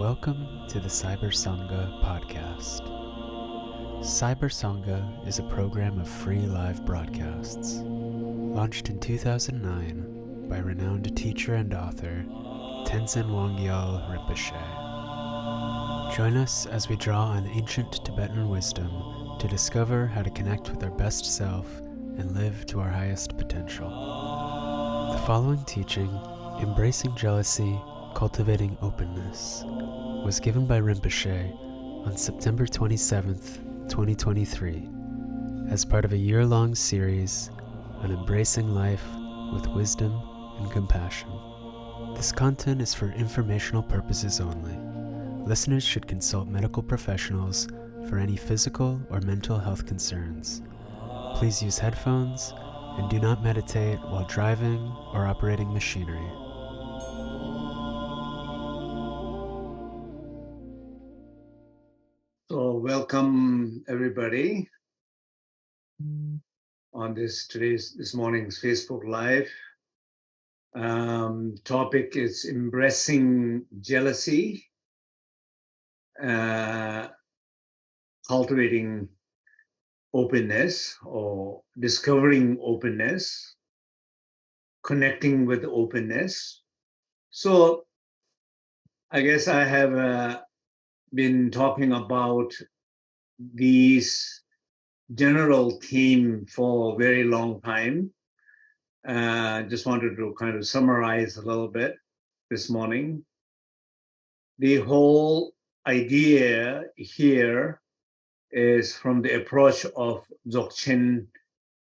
Welcome to the Cyber Sangha podcast. Cyber Sangha is a program of free live broadcasts, launched in 2009 by renowned teacher and author Tenzin Wangyal Rinpoche. Join us as we draw on ancient Tibetan wisdom to discover how to connect with our best self and live to our highest potential. The following teaching, Embracing Jealousy, Cultivating Openness, was given by Rinpoche on September 27th, 2023, as part of a year-long series on embracing life with wisdom and compassion. This content is for informational purposes only. Listeners should consult medical professionals for any physical or mental health concerns. Please use headphones and do not meditate while driving or operating machinery. So welcome everybody on this morning's Facebook Live. Topic is embracing jealousy, cultivating openness or discovering openness, connecting with openness. So I guess I have been talking about these general theme for a very long time. Just wanted to kind of summarize a little bit this morning. The whole idea here is from the approach of Dzogchen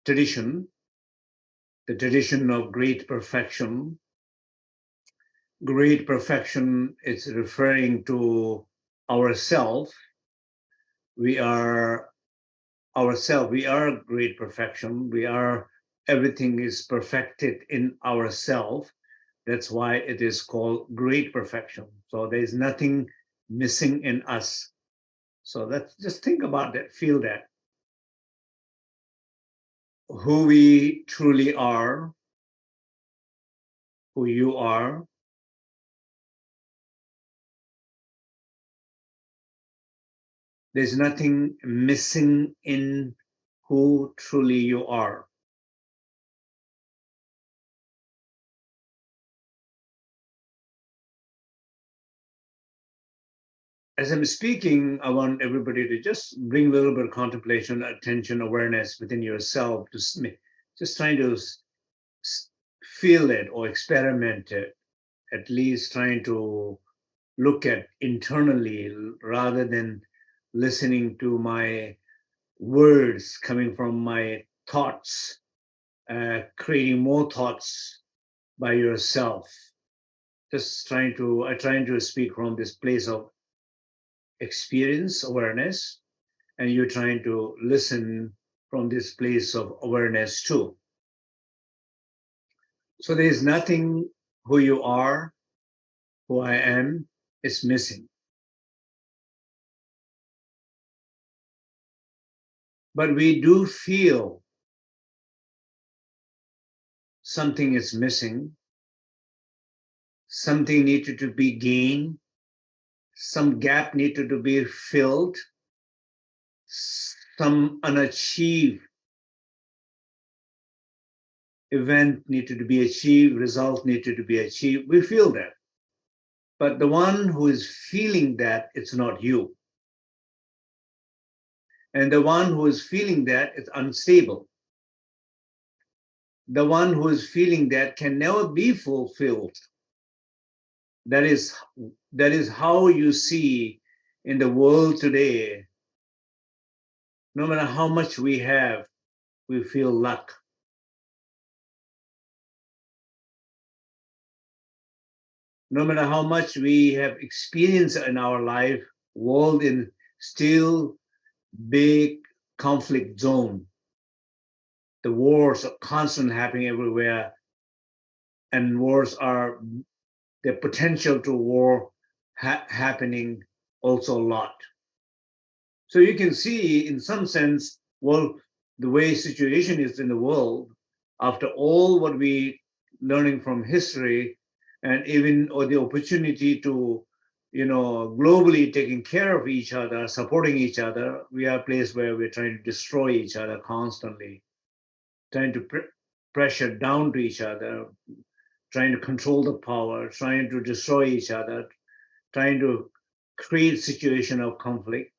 tradition, the tradition of great perfection. Great perfection is referring to ourself. We are ourself. We are great perfection. Everything is perfected in ourself. That's why it is called great perfection. So there's nothing missing in us. So let's just think about that, feel that. Who we truly are, who you are, there's nothing missing in who truly you are. As I'm speaking, I want everybody to just bring a little bit of contemplation, attention, awareness within yourself, just trying to feel it or experiment it, at least trying to look at internally rather than listening to my words coming from my thoughts, creating more thoughts by yourself. Just trying to speak from this place of experience, awareness, and you're trying to listen from this place of awareness too. So there's nothing who you are, who I am, is missing. But we do feel something is missing, something needed to be gained, some gap needed to be filled, some unachieved event needed to be achieved, result needed to be achieved. We feel that. But the one who is feeling that, it's not you. And the one who is feeling that is unstable. The one who is feeling that can never be fulfilled. That is how you see in the world today, no matter how much we have, we feel lack. No matter how much we have experienced in our life, world in still big conflict zone. The wars are constantly happening everywhere, and wars are the potential to war happening also a lot. So you can see, in some sense, well, the way situation is in the world, after all what we learning from history, and even or the opportunity to globally taking care of each other, supporting each other. We are a place where we're trying to destroy each other constantly, trying to pressure down to each other, trying to control the power, trying to destroy each other, trying to create a situation of conflict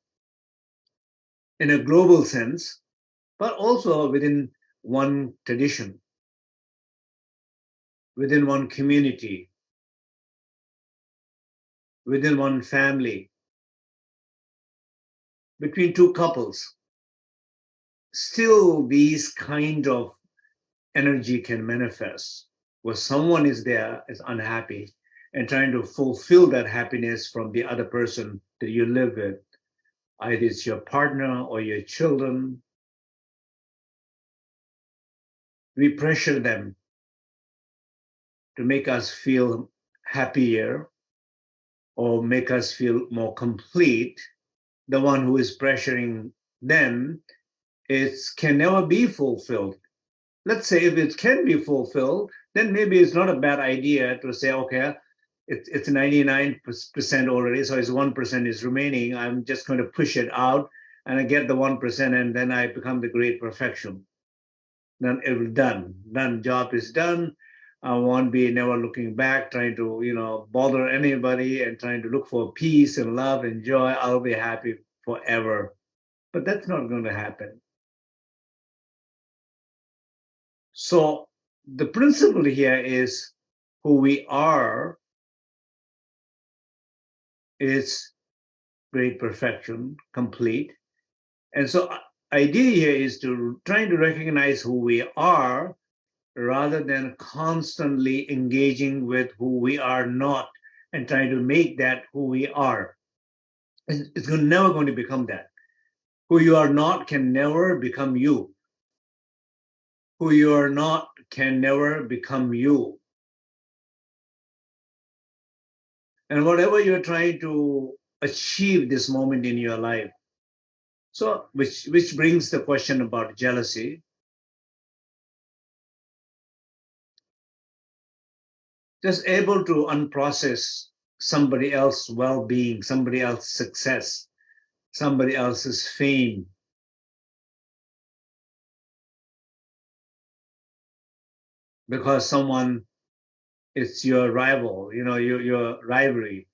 in a global sense, but also within one tradition, within one community, within one family, between two couples. Still, these kind of energy can manifest where someone is there, is unhappy, and trying to fulfill that happiness from the other person that you live with. Either it's your partner or your children. We pressure them to make us feel happier or make us feel more complete. The one who is pressuring them, it can never be fulfilled. Let's say if it can be fulfilled, then maybe it's not a bad idea to say, okay, it's 99% already, so it's 1% is remaining. I'm just going to push it out and I get the 1%, and then I become the great perfection. Then it will done. Job is done. I won't be never looking back, trying to, bother anybody and trying to look for peace and love and joy. I'll be happy forever. But that's not going to happen. So the principle here is who we are is great perfection, complete. And so idea here is to trying to recognize who we are rather than constantly engaging with who we are not and trying to make that who we are. It's never going to become that. Who you are not can never become you. Who you are not can never become you. And whatever you're trying to achieve this moment in your life, so which brings the question about jealousy. Just able to unprocess somebody else's well-being, somebody else's success, somebody else's fame. Because someone is your rival, your rivalry,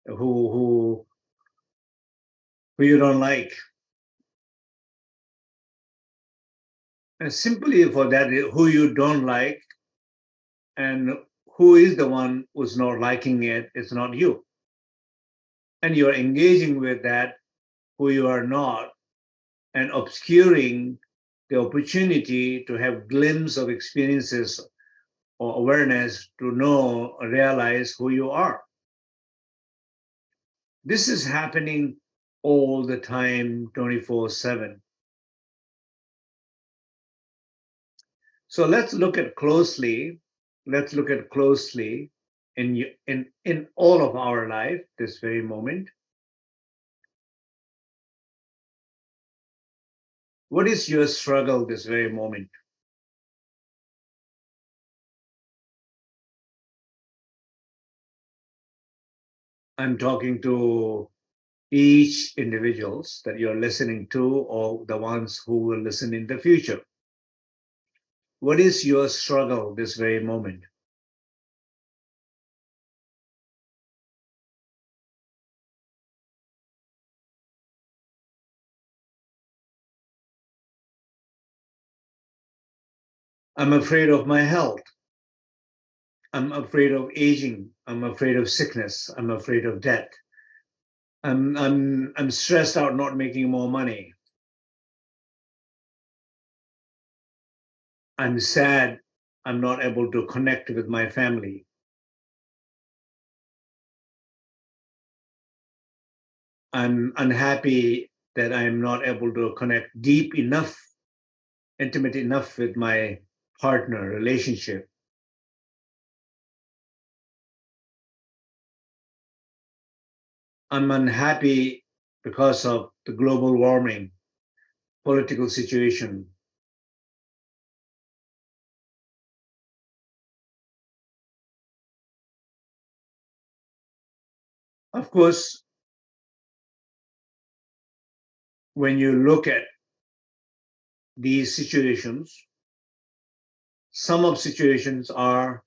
who you don't like. And simply for that, who you don't like and who is the one who's not liking it, it's not you. And you're engaging with that, who you are not, and obscuring the opportunity to have glimpse of experiences or awareness to know or realize who you are. This is happening all the time, 24/7. So let's look at closely. Let's look at closely in all of our life this very moment. What is your struggle this very moment? I'm talking to each individuals that you're listening to or the ones who will listen in the future. What is your struggle this very moment? I'm afraid of my health. I'm afraid of aging. I'm afraid of sickness. I'm afraid of death. I'm stressed out not making more money. I'm sad I'm not able to connect with my family. I'm unhappy that I'm not able to connect deep enough, intimate enough with my partner relationship. I'm unhappy because of the global warming, political situation. Of course, when you look at these situations, some of situations are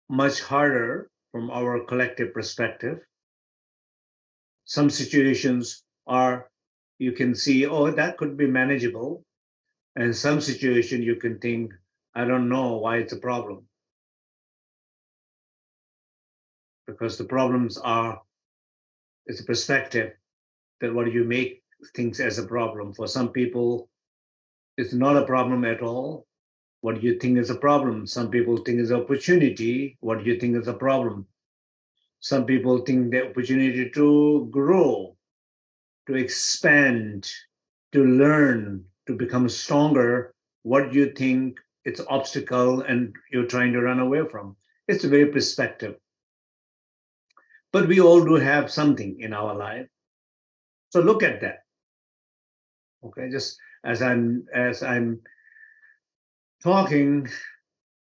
much harder from our collective perspective. Some situations are, you can see, oh, that could be manageable. And some situation you can think, I don't know why it's a problem. Because the problems are, it's a perspective that what you make things as a problem. For some people, it's not a problem at all. What you think is a problem. Some people think is an opportunity. What you think is a problem. Some people think the opportunity to grow, to expand, to learn, to become stronger. What you think it's obstacle and you're trying to run away from. It's a very perspective. But we all do have something in our life. So look at that. Okay, just as I'm talking,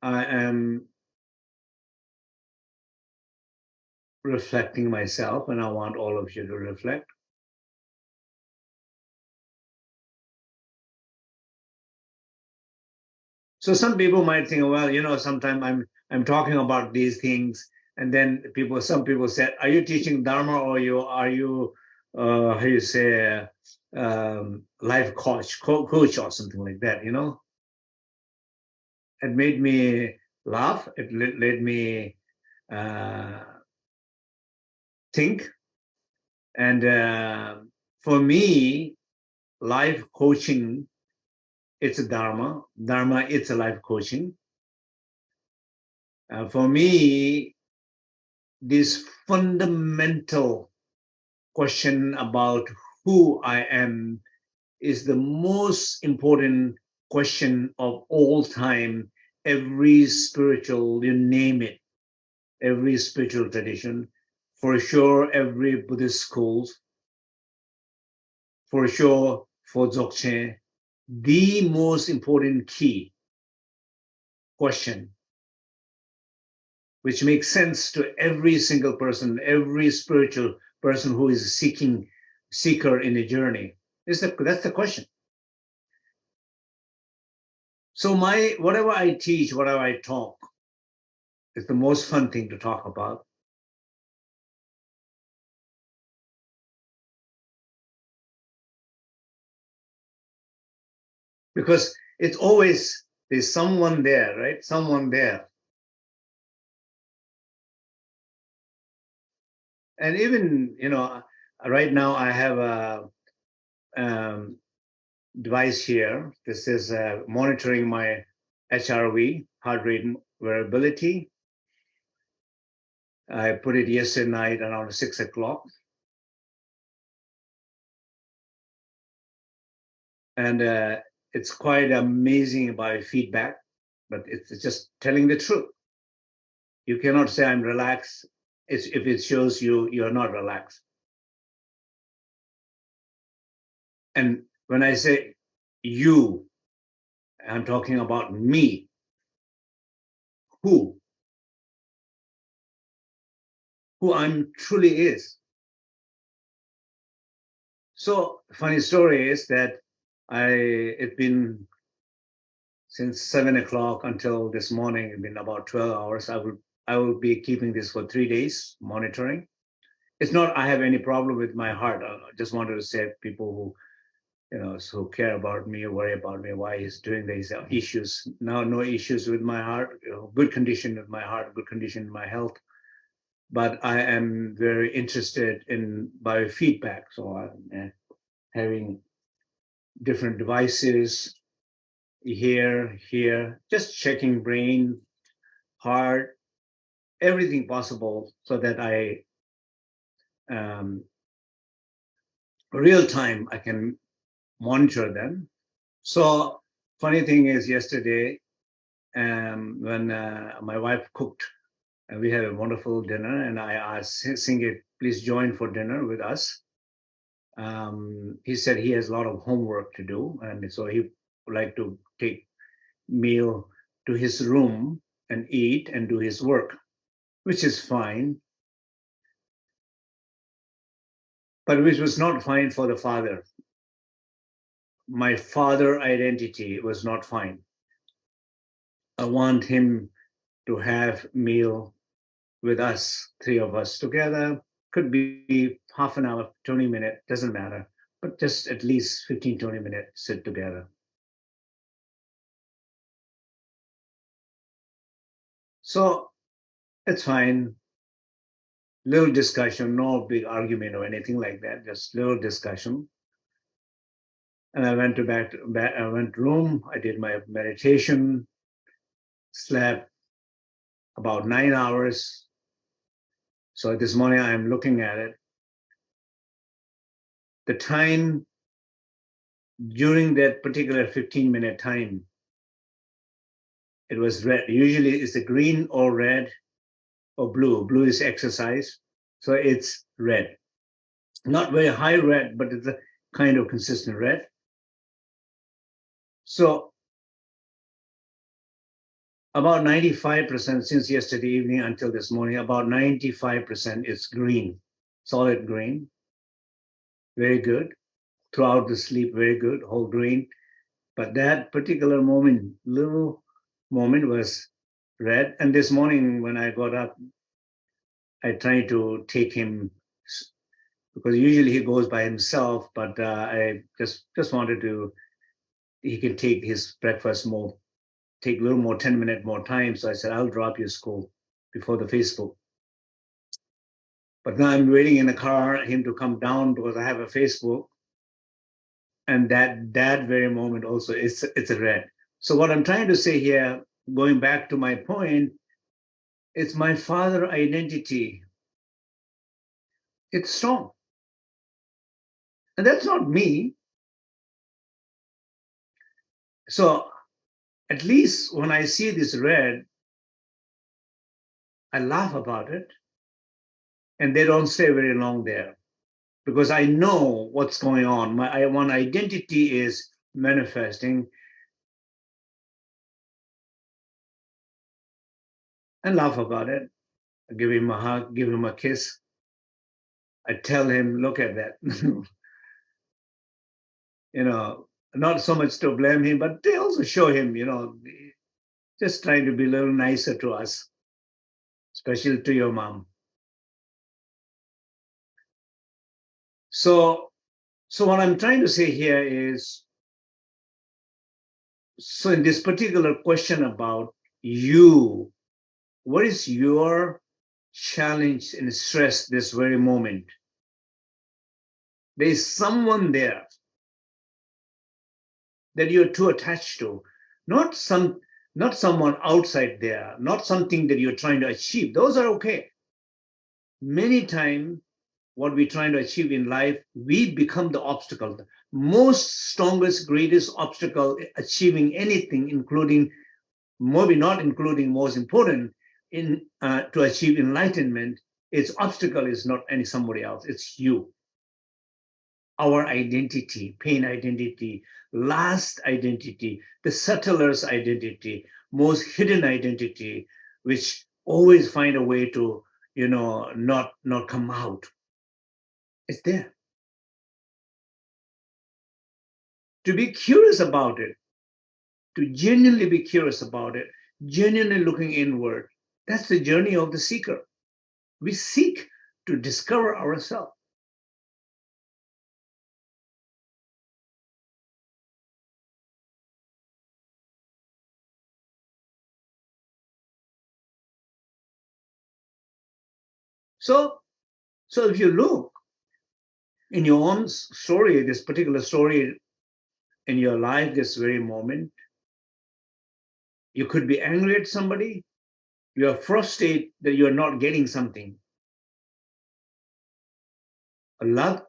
I am reflecting myself, and I want all of you to reflect. So some people might think, well, sometimes I'm talking about these things, and then some people said, "Are you teaching Dharma, or are you how you say life coach or something like that?" It made me laugh. It led me uh, think, and for me, life coaching, it's a Dharma. Dharma, it's a life coaching. For me, this fundamental question about who I am is the most important question of all time. Every spiritual, you name it, every spiritual tradition, for sure, every Buddhist schools, for sure, for Dzogchen, the most important key question, which makes sense to every single person, every spiritual person who is seeker in a journey. That's the question. So whatever I teach, whatever I talk, is the most fun thing to talk about. Because it's always, there's someone there, right? Someone there. And even, right now I have a device here. This is monitoring my HRV, heart rate variability. I put it yesterday night around 6 o'clock. And it's quite amazing biofeedback, but it's just telling the truth. You cannot say I'm relaxed if it shows you're not relaxed. And when I say you, I'm talking about me. Who I'm truly is. So funny story is that it's been since 7 o'clock until this morning. It's been about 12 hours. I will be keeping this for 3 days, monitoring. It's not I have any problem with my heart. I just wanted to say people who care about me, worry about me, why he's doing these issues. Now, no issues with my heart, good condition with my heart, good condition in my health. But I am very interested in biofeedback. So I'm having different devices here, just checking brain, heart, everything possible so that real time I can monitor them. So funny thing is yesterday when my wife cooked, and we had a wonderful dinner, and I asked Singit, please join for dinner with us. He said he has a lot of homework to do, and so he would like to take meal to his room and eat and do his work, which is fine. but which was not fine for the father. My father identity was not fine. I want him to have meal with us, three of us together. Could be half an hour, 20 minutes, doesn't matter, but just at least 15, 20 minutes sit together. So it's fine. Little discussion, no big argument or anything like that, just little discussion. And I went I went room, I did my meditation, slept about 9 hours. So this morning I'm looking at it. The time during that particular 15-minute time, it was red. Usually it's the green or red or blue. Blue is exercise. So it's red. Not very high red, but it's a kind of consistent red. So about 95% since yesterday evening until this morning, about 95% is green, solid green. Very good. Throughout the sleep, very good, whole green. But that particular moment, little moment was red. And this morning when I got up, I tried to take him, because usually he goes by himself, but I just wanted to, he can take his breakfast more, take a little more, 10 minutes more time. So I said, I'll drop you school before the Facebook. But now I'm waiting in the car, him to come down because I have a Facebook. And that very moment also, it's a red. So what I'm trying to say here, going back to my point, it's my father identity. It's strong. And that's not me. So at least when I see this red, I laugh about it. And they don't stay very long there because I know what's going on. My one identity is manifesting, and laugh about it. I give him a hug, give him a kiss. I tell him, look at that. Not so much to blame him, but they also show him, just trying to be a little nicer to us, especially to your mom. So what I'm trying to say here is, so in this particular question about you, what is your challenge and stress this very moment? There is someone there that you're too attached to, not someone outside there, not something that you're trying to achieve. Those are okay. Many times, what we're trying to achieve in life, we become the obstacle. The most strongest, greatest obstacle achieving anything, including, maybe not including most important, in to achieve enlightenment, its obstacle is not somebody else, it's you. Our identity, pain identity, last identity, the subtlest identity, most hidden identity, which always find a way to, not come out. It's there. To be curious about it, to genuinely be curious about it, genuinely looking inward, that's the journey of the seeker. We seek to discover ourselves. So if you look in your own story, this particular story in your life, this very moment, you could be angry at somebody, you are frustrated that you are not getting something. Love,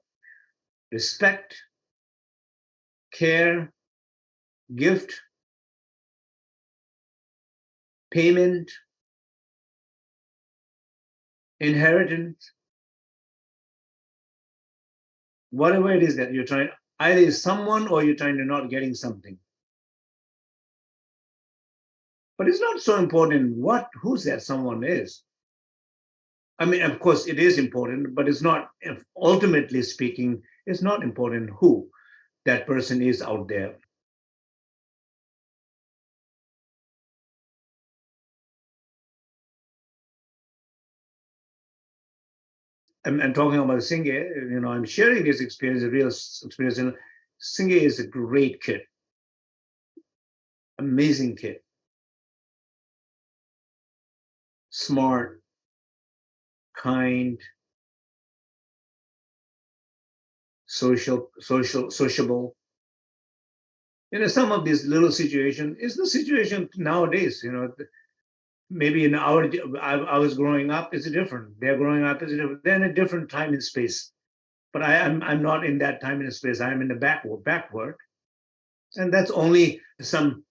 respect, care, gift, payment, inheritance, whatever it is that you're trying, either is someone or you're trying to not getting something. But it's not so important who's that someone is. I mean, of course, it is important, but it's not, ultimately speaking, it's not important who that person is out there. I'm talking about Singye, I'm sharing this experience, a real experience. And Singye is a great kid, amazing kid, smart, kind, sociable. Some of these little situation is the situation nowadays. Maybe in I was growing up, it's different. They're growing up, it's different. They're in a different time and space. But I'm not in that time and space. I'm in the backward, and that's only some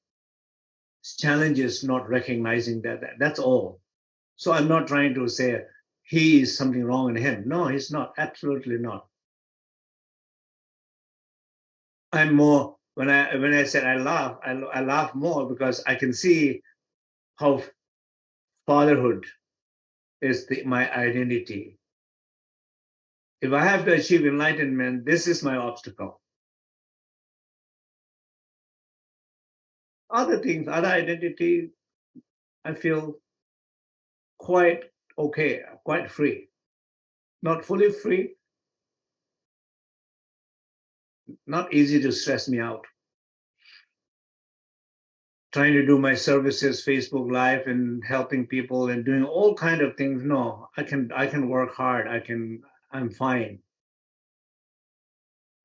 challenges not recognizing that's all. So I'm not trying to say he is something wrong in him. No, he's not. Absolutely not. I'm more when I said I laugh more because I can see how fatherhood is my identity. If I have to achieve enlightenment, this is my obstacle. Other things, other identity, I feel quite okay, quite free. Not fully free, not easy to stress me out. Trying to do my services, Facebook Live, and helping people and doing all kind of things. No, I can work hard. I'm fine.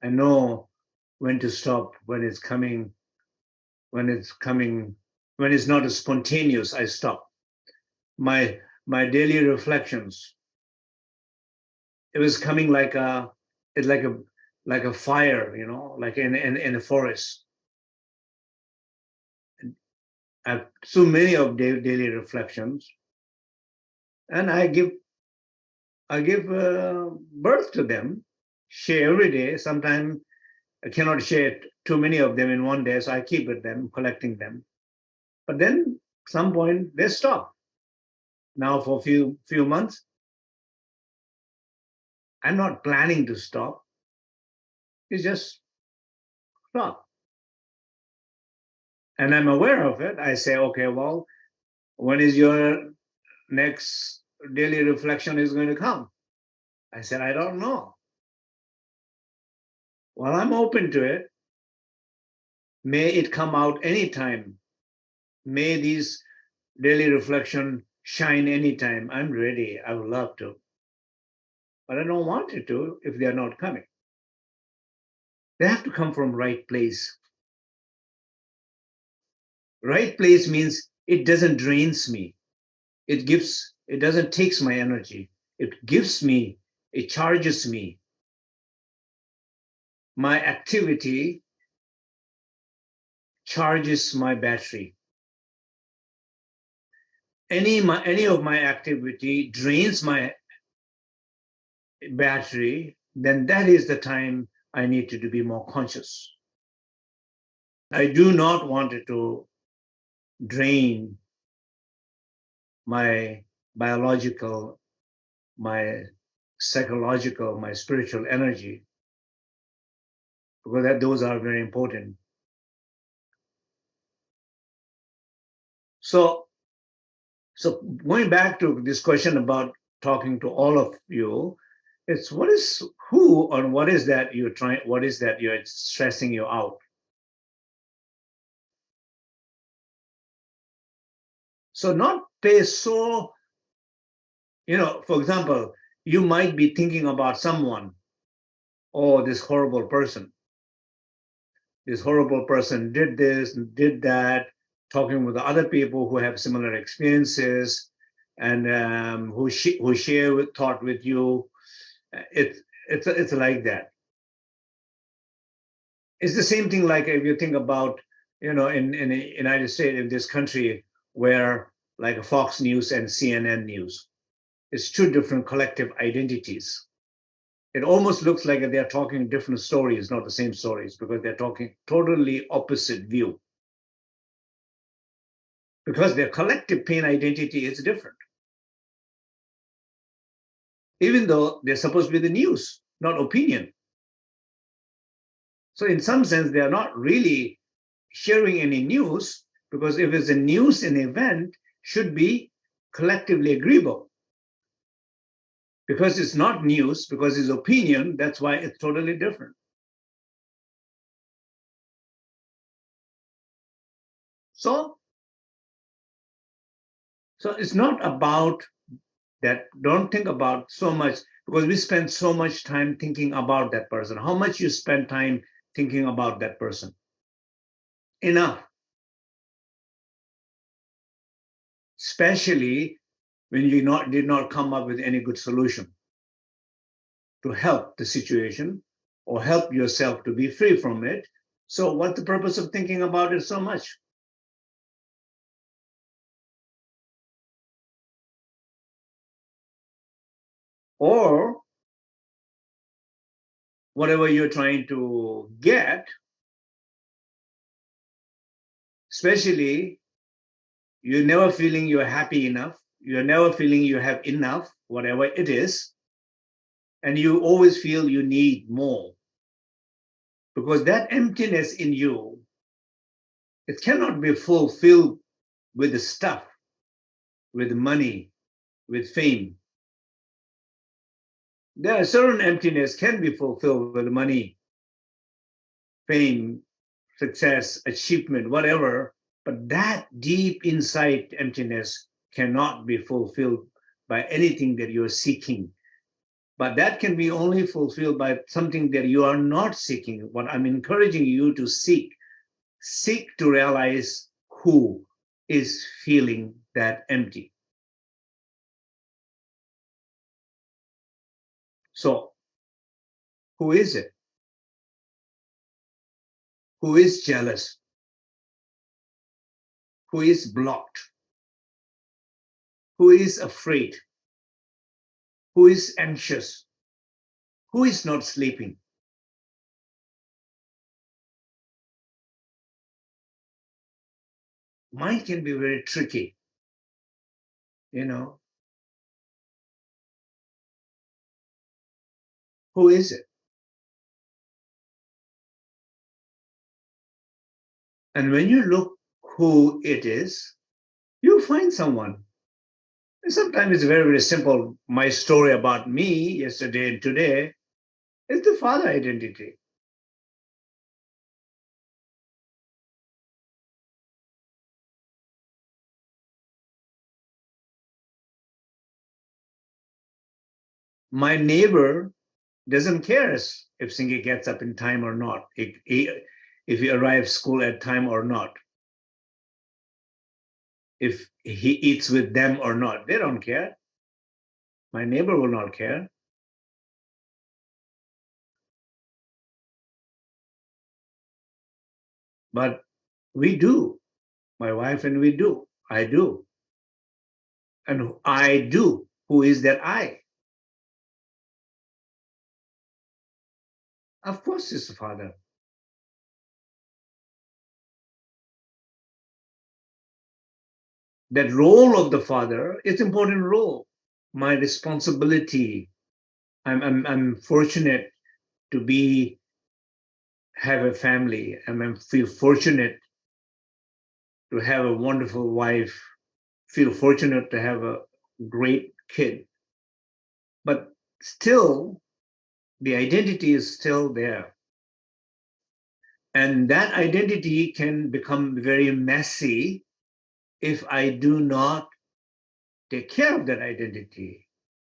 I know when to stop, when it's coming, when it's not as spontaneous, I stop. My daily reflections, it was coming it's like a fire, like in a forest. I have so many of daily reflections, and I give birth to them, share every day. Sometimes I cannot share too many of them in one day, so I keep with them, collecting them. But then some point they stop. Now for few months, I'm not planning to stop. It's just stop. And I'm aware of it. I say, okay, well, when is your next daily reflection is going to come? I said, I don't know. Well, I'm open to it. May it come out anytime. May these daily reflection shine anytime. I'm ready. I would love to. But I don't want it to if they're not coming. They have to come from right place. Right place means it doesn't drains me. It doesn't takes my energy. It gives me, it charges me. My activity charges my battery. Any of my activity drains my battery, then that is the time I need to be more conscious. I do not want it to drain my biological, my psychological, my spiritual energy, because those are very important. So, so going back to this question about talking to all of you, it's who or what is that you're stressing you out. So not pay so, for example, you might be thinking about someone, oh, this horrible person. This horrible person did this, did that, talking with other people who have similar experiences and who share thought with you. It's like that. It's the same thing like if you think about, in the United States, in this country, where like Fox News and CNN News, it's two different collective identities. It almost looks like they're talking different stories, not the same stories, because they're talking totally opposite view. Because their collective pain identity is different. even though they're supposed to be the news, not opinion. So in some sense, they are not really sharing any news, because if it's a news, an event should be collectively agreeable. Because it's not news, because it's opinion, that's why it's totally different. So it's not about that. Don't think about so much, because we spend so much time thinking about that person. How much you spend time thinking about that person? Enough. Especially when you did not come up with any good solution to help the situation or help yourself to be free from it. So what's the purpose of thinking about it so much? Or whatever you're trying to get, especially you're never feeling you're happy enough, you're never feeling you have enough, whatever it is, and you always feel you need more. Because that emptiness in you, it cannot be fulfilled with the stuff, with money, with fame. There are certain emptiness can be fulfilled with money, fame, success, achievement, whatever, but that deep inside emptiness cannot be fulfilled by anything that you're seeking. But that can be only fulfilled by something that you are not seeking. What I'm encouraging you to seek to realize who is feeling that empty. So, who is it? Who is jealous? Who is blocked? Who is afraid? Who is anxious? Who is not sleeping? Mind can be very tricky, you know. Who is it? And when you look who it is, you find someone. And sometimes it's very, very simple. My story about me yesterday and today is the father identity. My neighbor doesn't care if Singy gets up in time or not, if he arrives school at time or not, if he eats with them or not. They don't care. My neighbor will not care. But we do. My wife and we do. I do. And I do. Who is that I? Of course, it's the father. That role of the father is an important role. My responsibility. I'm fortunate to have a family, and I feel fortunate to have a wonderful wife. Feel fortunate to have a great kid. But still, the identity is still there. And that identity can become very messy if I do not take care of that identity.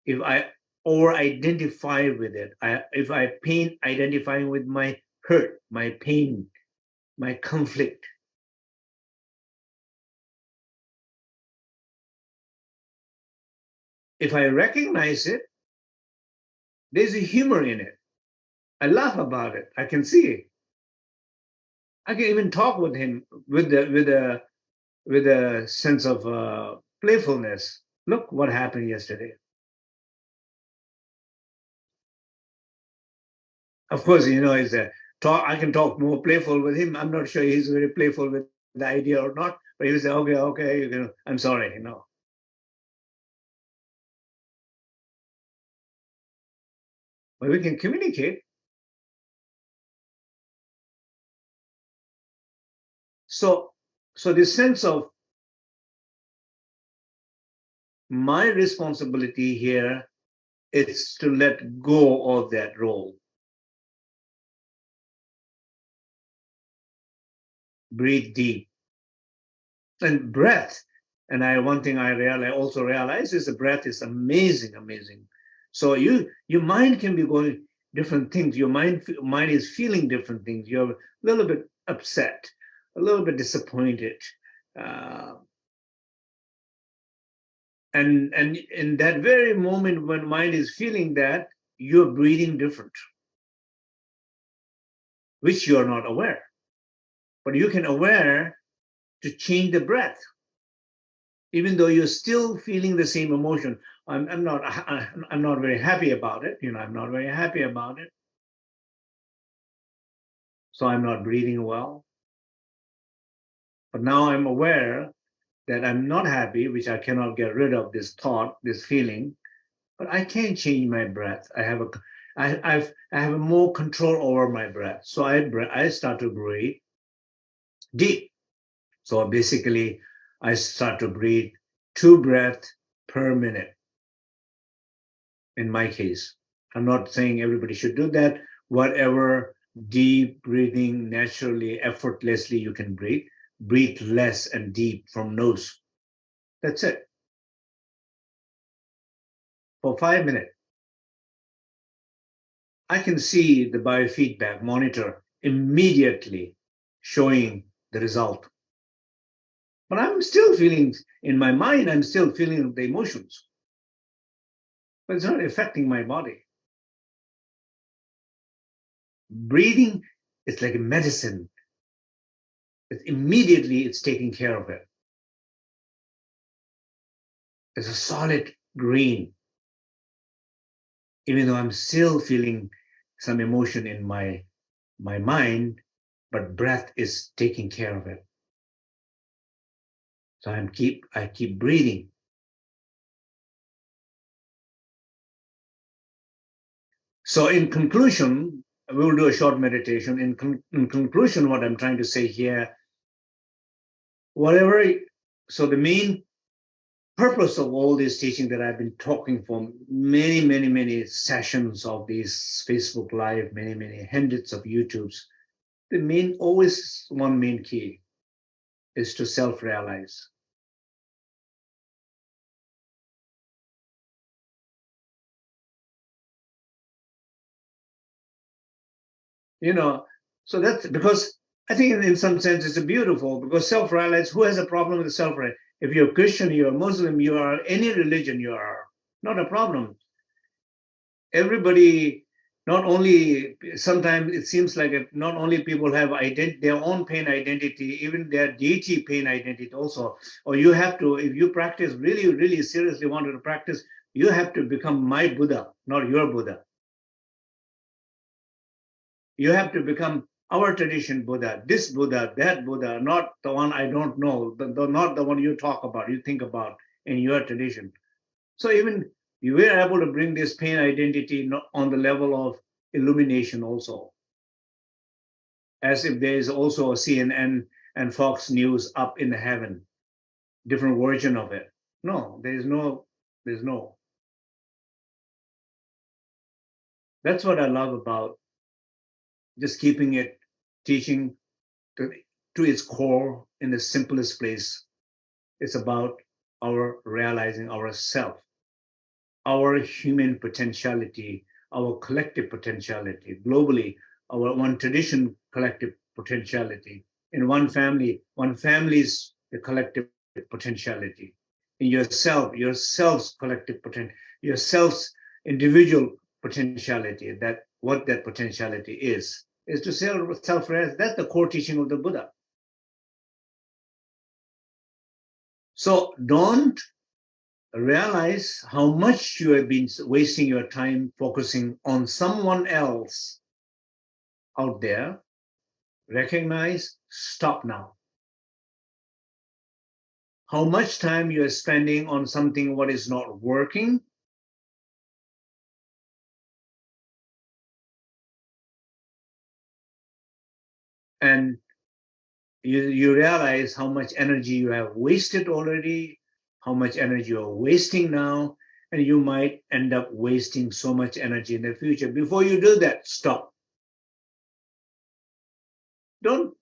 If I over identify with it, if I pain identifying with my hurt, my pain, my conflict. If I recognize it, there's a humor in it. I laugh about it. I can see it. I can even talk with him with a sense of playfulness. Look what happened yesterday. Of course, is a talk. I can talk more playful with him. I'm not sure he's very playful with the idea or not, but he will say, "Okay, okay, I'm sorry." but we can communicate. So this sense of my responsibility here is to let go of that role. Breathe deep. And breath. And one thing I also realize is the breath is amazing. So your mind can be going different things. Your mind is feeling different things. You're a little bit upset, a little bit disappointed. And in that very moment when mind is feeling that, you're breathing different, which you're not aware. But you can aware to change the breath, even though you're still feeling the same emotion. I'm not very happy about it. I'm not very happy about it. So I'm not breathing well. But now I'm aware that I'm not happy, which I cannot get rid of this thought, this feeling. But I can change my breath. I have a more control over my breath. So I start to breathe deep. So basically, I start to breathe 2 breaths per minute. In my case, I'm not saying everybody should do that. Whatever deep breathing, naturally, effortlessly you can breathe less and deep from nose. That's it. For 5 minutes. I can see the biofeedback monitor immediately showing the result. But I'm still feeling, in my mind, I'm still feeling the emotions. But it's not affecting my body. Breathing is like a medicine. Immediately it's taking care of it. It's a solid green, even though I'm still feeling some emotion in my mind, but breath is taking care of it. So I keep breathing. So in conclusion, we will do a short meditation. In conclusion, what I'm trying to say here, so the main purpose of all this teaching that I've been talking for many sessions of these Facebook Live, many hundreds of YouTubes, always one main key is to self-realize. So that's because I think in some sense it's beautiful, because self-realize, who has a problem with self-realize? If you're a Christian, you're a Muslim, you are any religion, you are not a problem. Everybody, not only, sometimes it seems like not only people have their own pain identity, even their deity pain identity also. Or you have to, if you practice really seriously wanted to practice, you have to become my Buddha, not your Buddha. You have to become our tradition Buddha, this Buddha, that Buddha, not the one I don't know, not the one you talk about, you think about in your tradition. So even you were able to bring this pain identity on the level of illumination also, as if there is also a CNN and Fox News up in the heaven, different version of it. No, there's no. That's what I love about just keeping it, teaching to its core in the simplest place. It's about our realizing ourself, our human potentiality, our collective potentiality, globally, our one tradition collective potentiality. In one family's the collective potentiality. In yourself's collective potential, yourself's individual potentiality, that what that potentiality is to self-realize. That's the core teaching of the Buddha. So don't realize how much you have been wasting your time focusing on someone else out there. Recognize, stop now. How much time you are spending on something what is not working, And you realize how much energy you have wasted already, how much energy you're wasting now, and you might end up wasting so much energy in the future. Before you do that, stop. Don't,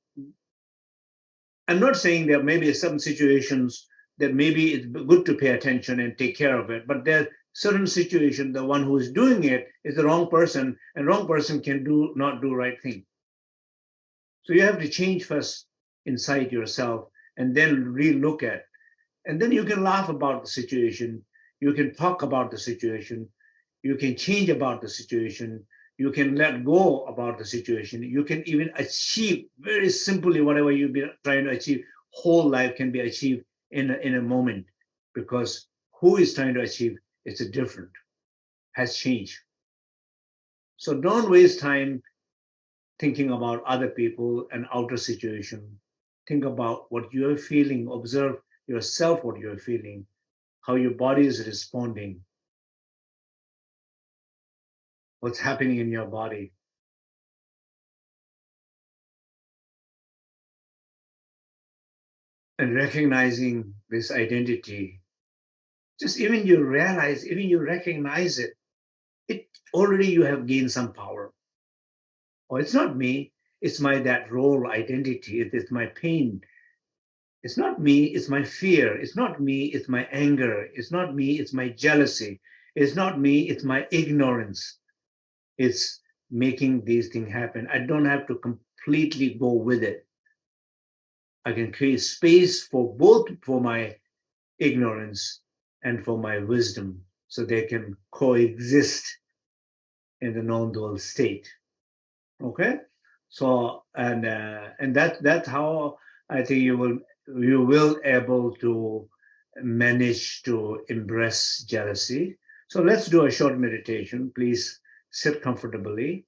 I'm not saying there may be some situations that maybe it's good to pay attention and take care of it, but there are certain situations, the one who is doing it is the wrong person, and wrong person can not do right thing. So you have to change first inside yourself and then re-look at. And then you can laugh about the situation. You can talk about the situation. You can change about the situation. You can let go about the situation. You can even achieve very simply whatever you've been trying to achieve. Whole life can be achieved in a moment, because who is trying to achieve it's a different, has changed. So don't waste time thinking about other people and outer situation. Think about what you're feeling. Observe yourself, what you're feeling, how your body is responding, what's happening in your body. And recognizing this identity, just even you realize, even you recognize it, it already you have gained some power. Or it's not me, it's my that role identity, it's my pain. It's not me, it's my fear. It's not me, it's my anger. It's not me, it's my jealousy. It's not me, it's my ignorance. It's making these things happen. I don't have to completely go with it. I can create space for both, for my ignorance and for my wisdom, so they can coexist in the non-dual state. Okay, so and that's how I think you will able to manage to embrace jealousy. So let's do a short meditation. Please sit comfortably.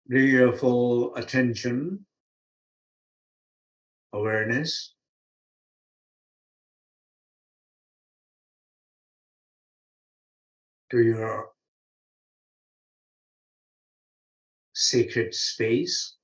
Bring your full attention, awareness to your sacred space.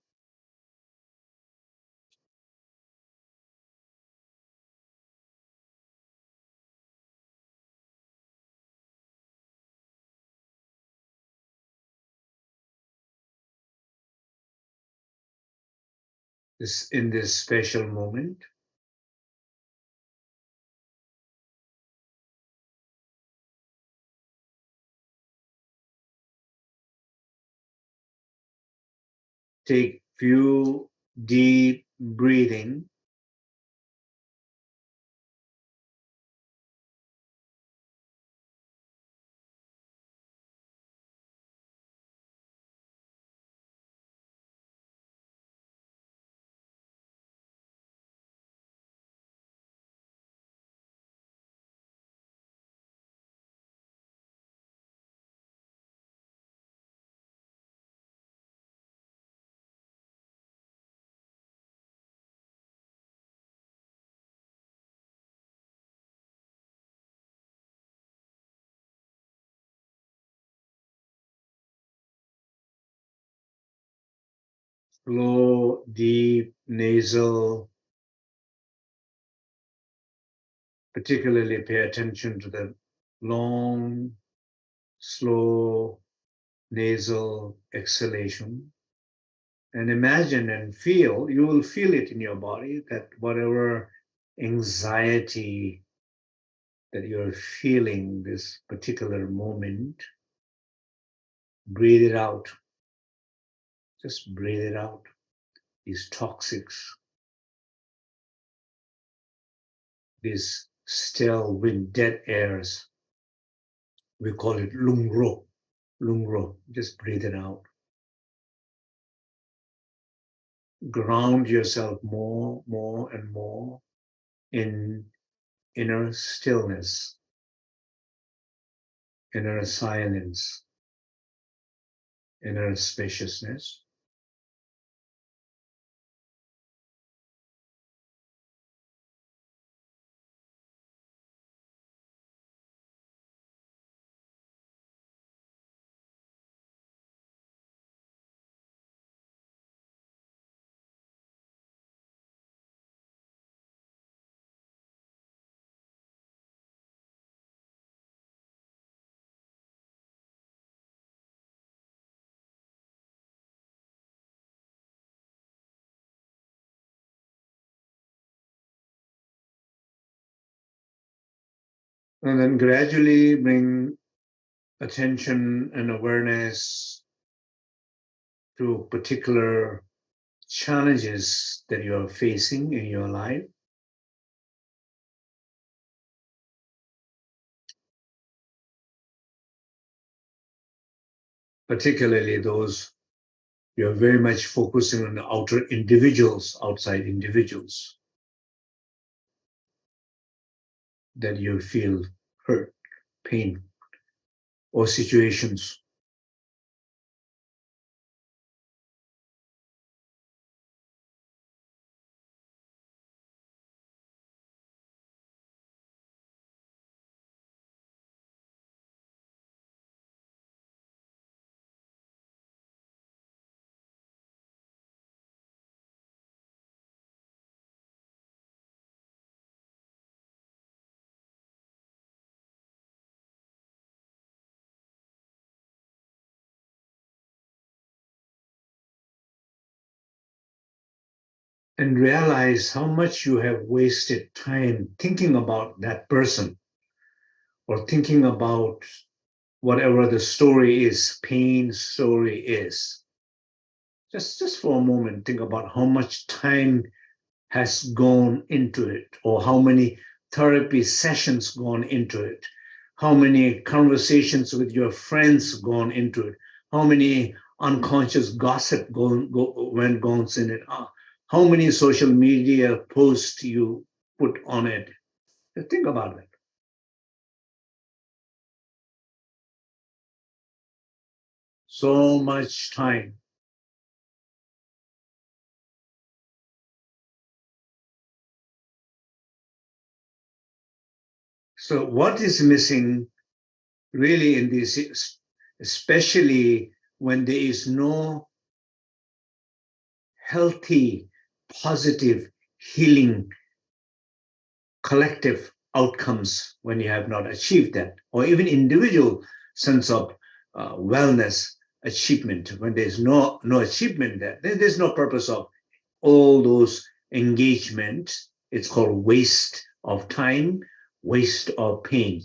In this special moment. Take few deep breathing. Slow, deep nasal. Particularly pay attention to the long, slow nasal exhalation. And imagine and feel, you will feel it in your body, that whatever anxiety that you're feeling this particular moment, breathe it out. Just breathe it out. These toxics, these still with dead airs, we call it lungro. Lungro. Just breathe it out. Ground yourself more and more in inner stillness, inner silence, inner spaciousness. And then gradually bring attention and awareness to particular challenges that you are facing in your life. Particularly those you're very much focusing on the outer individuals, outside individuals that you feel hurt, pain, or situations. And realize how much you have wasted time thinking about that person or thinking about whatever the story is, pain story is. Just for a moment, think about how much time has gone into it, or how many therapy sessions gone into it, how many conversations with your friends gone into it, how many unconscious gossip goes in it, how many social media posts you put on it. Just think about it. So much time. So what is missing really in this, especially when there is no healthy, positive, healing, collective outcomes when you have not achieved that, or even individual sense of wellness, achievement. When there's no achievement there, then there's no purpose of all those engagement. It's called waste of time, waste of pain.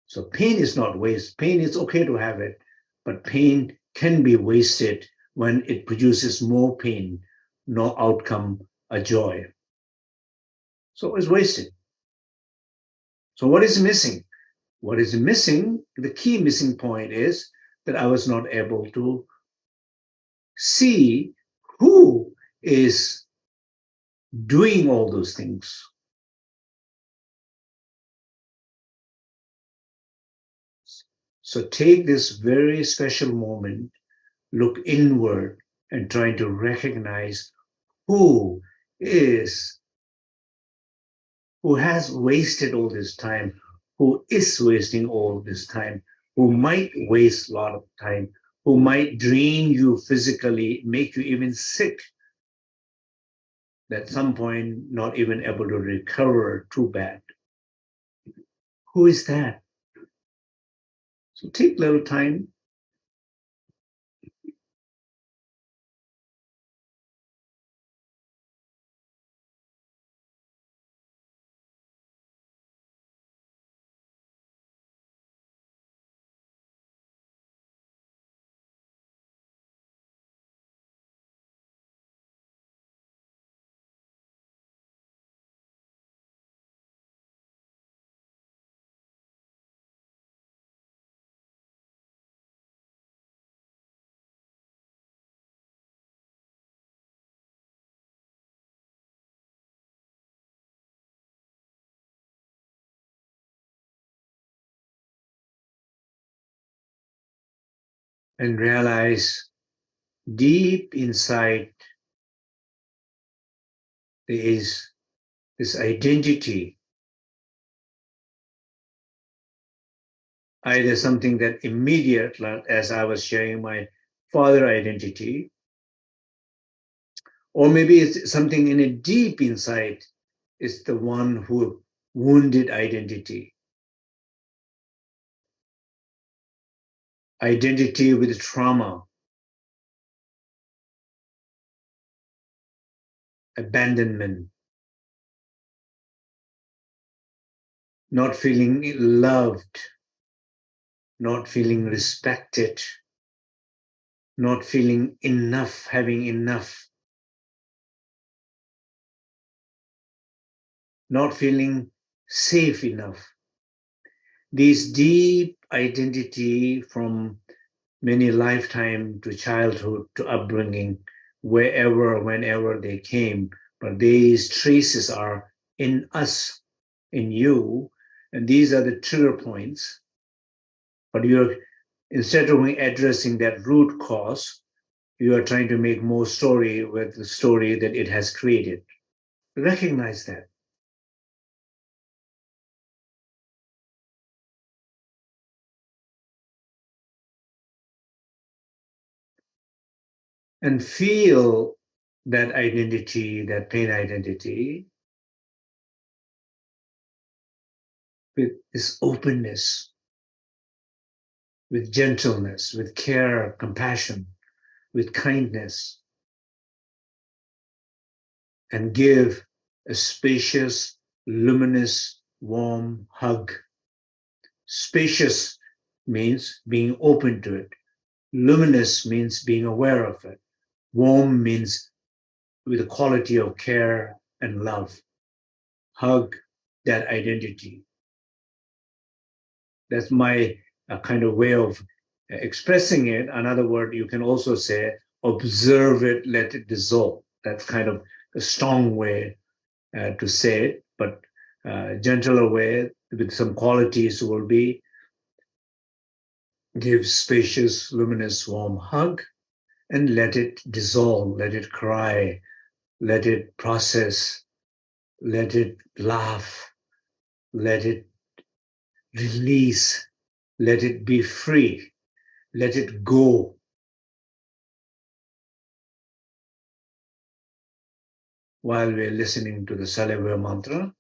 So pain is not waste. Pain is okay to have it, but pain can be wasted when it produces more pain, no outcome, a joy. So it's wasted. So what is missing? What is missing, the key missing point is that I was not able to see who is doing all those things. So take this very special moment, look inward, and try to recognize who is, who has wasted all this time, who is wasting all this time, who might waste a lot of time, who might drain you physically, make you even sick, at some point not even able to recover too bad. Who is that? So take a little time. And realize deep inside there is this identity, either something that immediate, like as I was sharing my father identity, or maybe it's something in a deep inside, is the one who wounded identity. Identity with trauma, abandonment, not feeling loved, not feeling respected, not feeling enough, having enough, not feeling safe enough. These deep identity from many lifetime to childhood to upbringing, wherever, whenever they came, but these traces are in us, in you, and these are the trigger points. But you're, instead of addressing that root cause, you are trying to make more story with the story that it has created. Recognize that. And feel that identity, that pain identity, with this openness, with gentleness, with care, compassion, with kindness, and give a spacious, luminous, warm hug. Spacious means being open to it. Luminous means being aware of it. Warm means with a quality of care and love. Hug that identity. That's my kind of way of expressing it. Another word you can also say, observe it, let it dissolve. That's kind of a strong way to say it, but gentler way with some qualities will be give spacious, luminous, warm hug and let it dissolve, let it cry, let it process, let it laugh, let it release, let it be free, let it go. While we're listening to the Salivya mantra,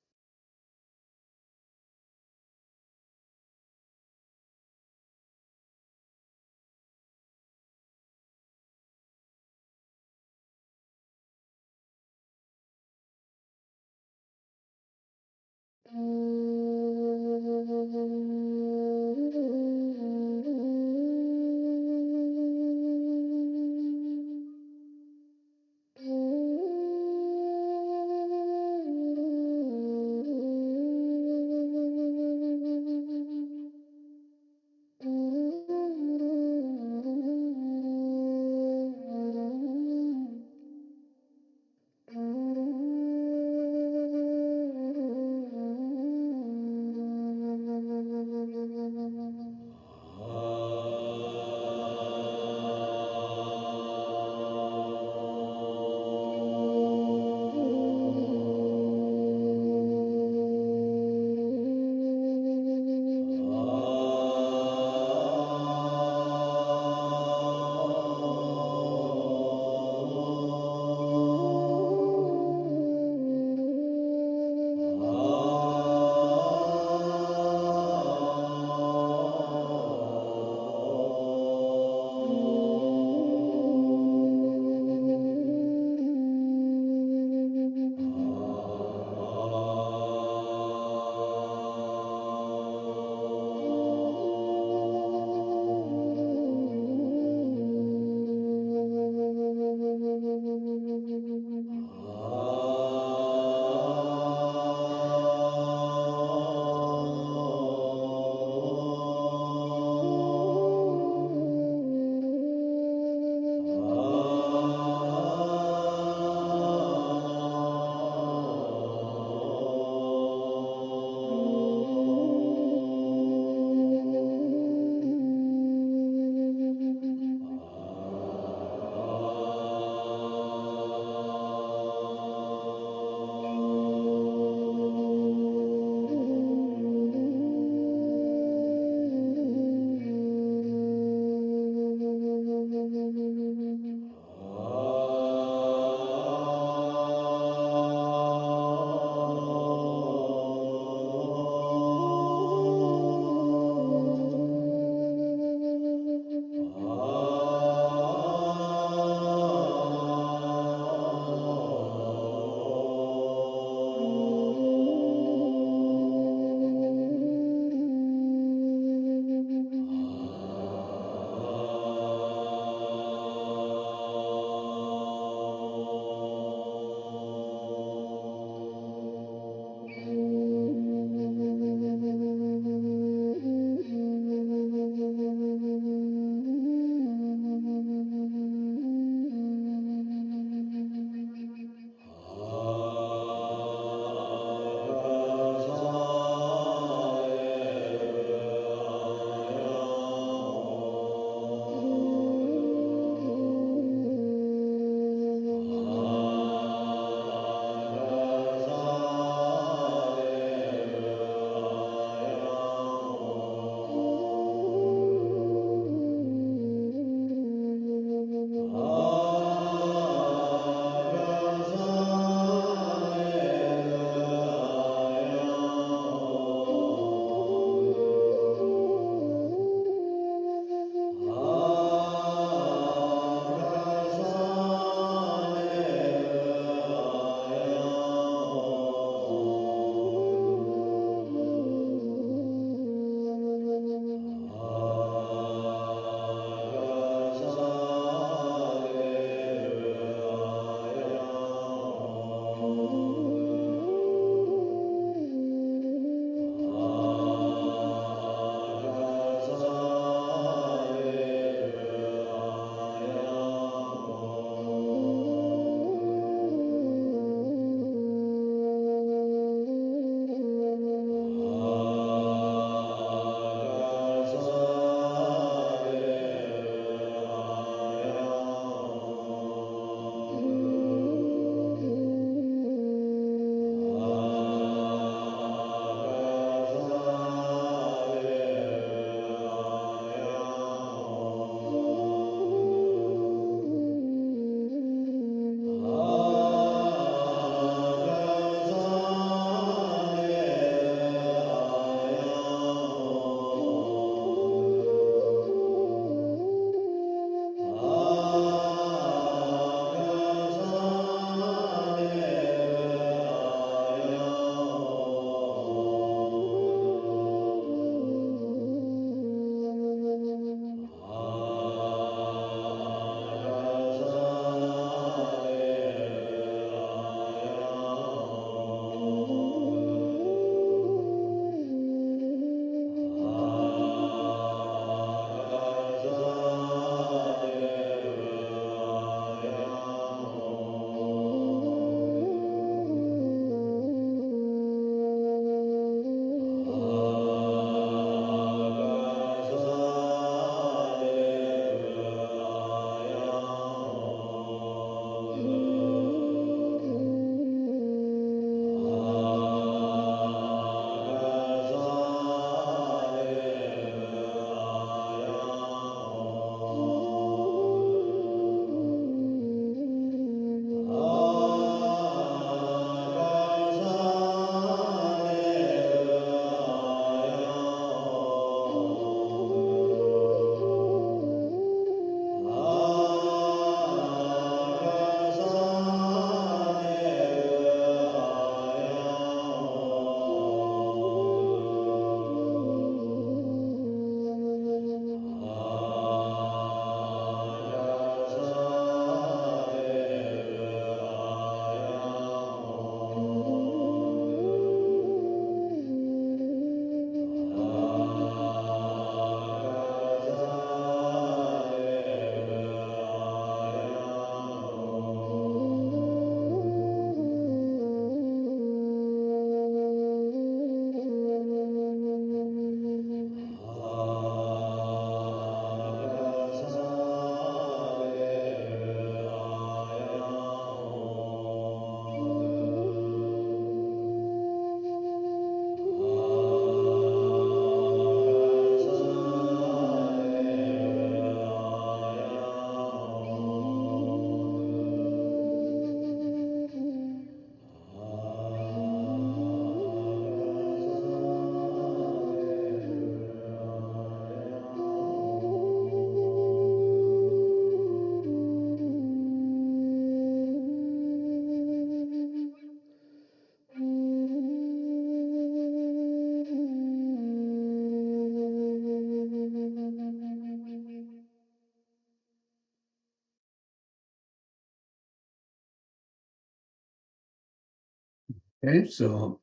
Okay, so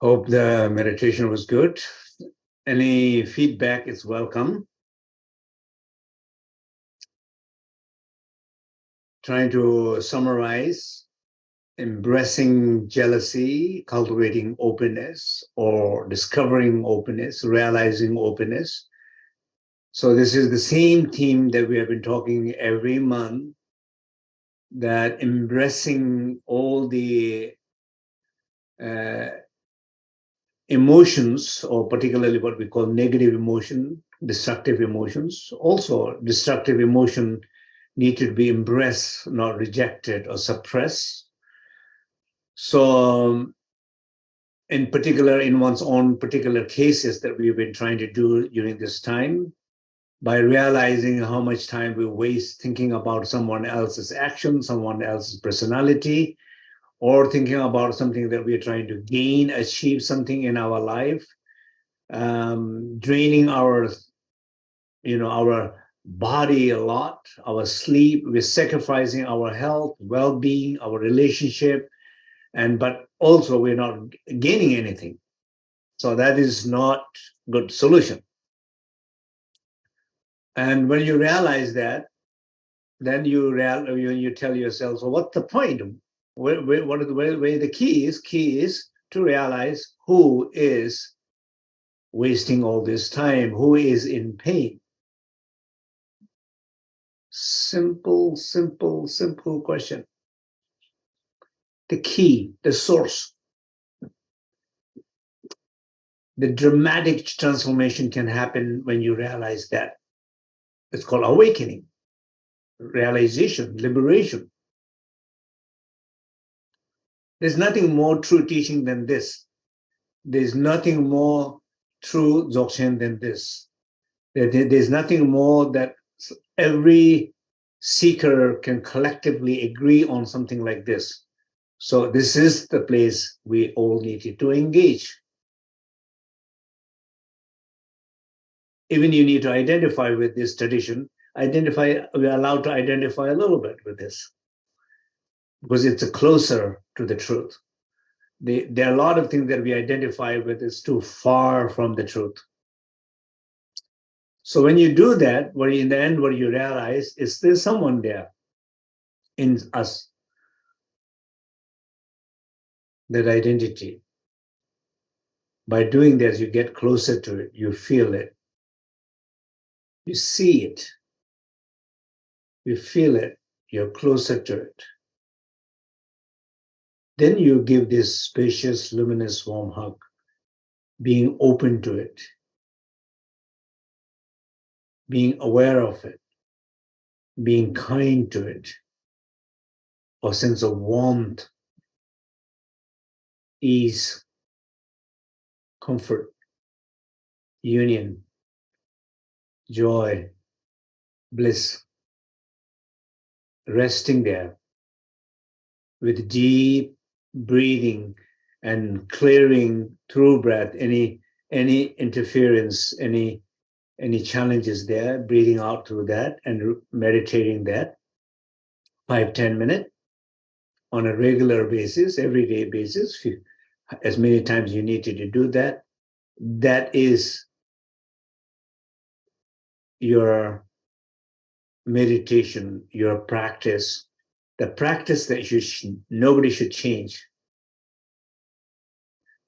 hope the meditation was good. Any feedback is welcome. Trying to summarize: embracing jealousy, cultivating openness, or discovering openness, realizing openness. So this is the same theme that we have been talking every month, that embracing all the emotions, or particularly what we call negative emotion, destructive emotions. Also, destructive emotion need to be embraced, not rejected or suppressed. So, in particular, in one's own particular cases that we've been trying to do during this time, by realizing how much time we waste thinking about someone else's action, someone else's personality, or thinking about something that we're trying to gain, achieve something in our life, draining our body a lot, our sleep. We're sacrificing our health, well-being, our relationship, but also we're not gaining anything. So that is not good solution. And when you realize that, then you tell yourself, so what's the point? Where the key is? Key is to realize who is wasting all this time, who is in pain. Simple question. The key, the source. The dramatic transformation can happen when you realize that. It's called awakening, realization, liberation. There's nothing more true teaching than this. There's nothing more true dzogchen than this. There's nothing more that every seeker can collectively agree on something like this. So this is the place we all need to engage. Even you need to identify with this tradition. We're allowed to identify a little bit with this because it's closer to the truth. There are a lot of things that we identify with is too far from the truth. So when you do that, in the end, what you realize is there's someone there in us, that identity. By doing this, you get closer to it, you feel it, you see it, you feel it, you're closer to it. Then you give this spacious, luminous, warm hug, being open to it, being aware of it, being kind to it, a sense of warmth, ease, comfort, union, joy, bliss, resting there with deep breathing and clearing through breath any interference, any challenges there, breathing out through that and meditating that 5-10 minutes on a regular basis, everyday basis, as many times you need to do that. That is your meditation, your practice, the practice that nobody should change.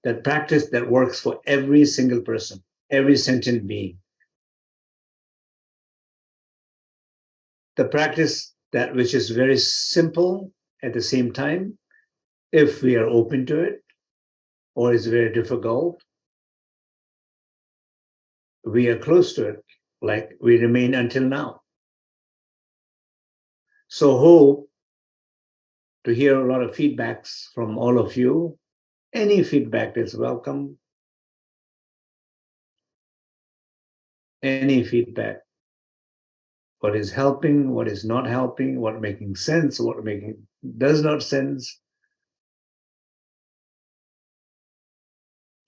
That practice that works for every single person, every sentient being. The practice that which is very simple at the same time, if we are open to it, or is very difficult, we are close to it, like we remain until now. So hope to hear a lot of feedbacks from all of you. Any feedback is welcome. Any feedback. What is helping, what is not helping, what making sense, what making does not sense.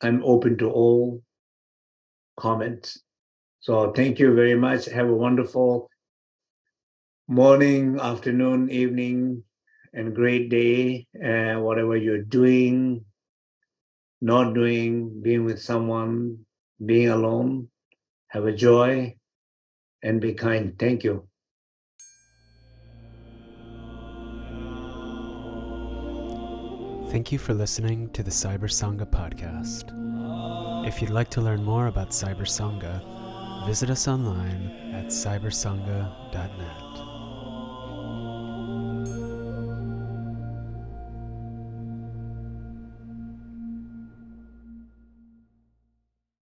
I'm open to all comments. So thank you very much. Have a wonderful morning, afternoon, evening, and great day, whatever you're doing, not doing, being with someone, being alone. Have a joy and be kind. Thank you. Thank you for listening to the Cyber Sangha podcast. If you'd like to learn more about Cyber Sangha, visit us online at cybersangha.net.